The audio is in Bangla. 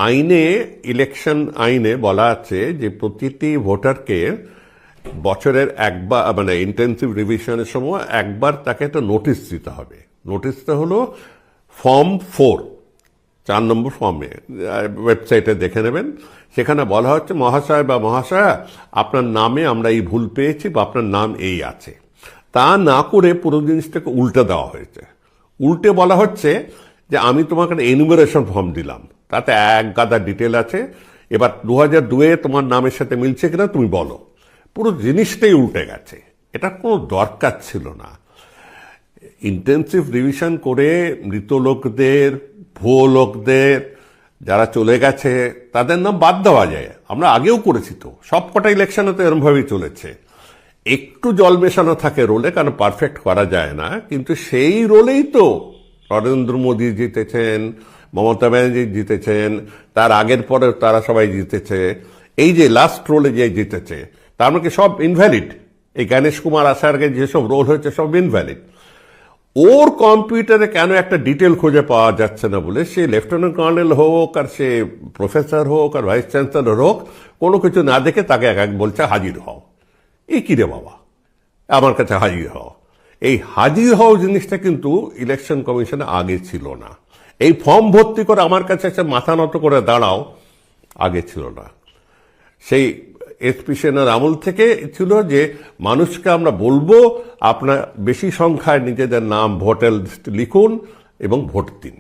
আইনে, ইলেকশন আইনে বলা আছে যে প্রতিটি ভোটারকে বছরের একবার, মানে ইন্টেন্সিভ রিভিশনের সময় একবার তাকে একটা নোটিশ দিতে হবে। নোটিশটা হলো ফর্ম 4, 4 নম্বর ফর্মে, ওয়েবসাইটে দেখে নেবেন। সেখানে বলা হচ্ছে, মহাশয় বা মহাশয়া, আপনার নামে আমরা এই ভুল পেয়েছি বা আপনার নাম এই আছে। তা না করে পুরো জিনিসটাকে উল্টে দেওয়া হয়েছে। উল্টে বলা হচ্ছে যে আমি তোমাকে একটা এনুমারেশন ফর্ম দিলাম, তাতে এক গাদা ডিটেল আছে, এবার 2002 তোমার নামের সাথে মিলছে কিনা তুমি বলো। পুরো জিনিসটাই উল্টে গেছে। এটা কোনো দরকার ছিল না। ইন্টেন্সিভ রিভিশন করে মৃত লোকদের, ভুয়ো লোকদের, যারা চলে গেছে তাদের নাম বাদ দেওয়া যায়। আমরা আগেও করেছি তো, সব কটা ইলেকশনে তো এরমভাবেই চলেছে। একটু জল মেশানো থাকে রোলে, কারণ পারফেক্ট করা যায় না, কিন্তু সেই রোলেই তো নরেন্দ্র মোদী জিতেছেন, মমতা ব্যানার্জি জিতেছেন, তার আগের পরে তারা সবাই জিতেছে। এই যে লাস্ট রোলে যে জিতেছে, তার মানে কি সব ইনভ্যালিড? এই গণেশ কুমার আসার আগে যেসব রোল হয়েছে সব ইনভ্যালিড। ওর কম্পিউটারে কেন একটা ডিটেল খুঁজে পাওয়া যাচ্ছে না বলে সে লেফটেন্যান্ট কর্নেল হোক, আর সে প্রফেসর হোক, আর ভাইস চ্যান্সেলর হোক, কোনো কিছু না দেখে তাকে এক বলছে হাজির হও। এই কি রে বাবা, আমার কাছে হাজির হও। এই হাজির হও জিনিসটা কিন্তু ইলেকশন কমিশনে আগে ছিল না। এই ফর্ম ভর্তি করে আমার কাছে এসে মাথা নত করে দাঁড়াও, আগে ছিল না। সেই এসপি সেনার আমল থেকে ছিল যে মানুষকে আমরা বলবো আপনার বেশি সংখ্যায় নিজেদের নাম ভোটার লিস্ট লিখুন এবং ভোট দিন।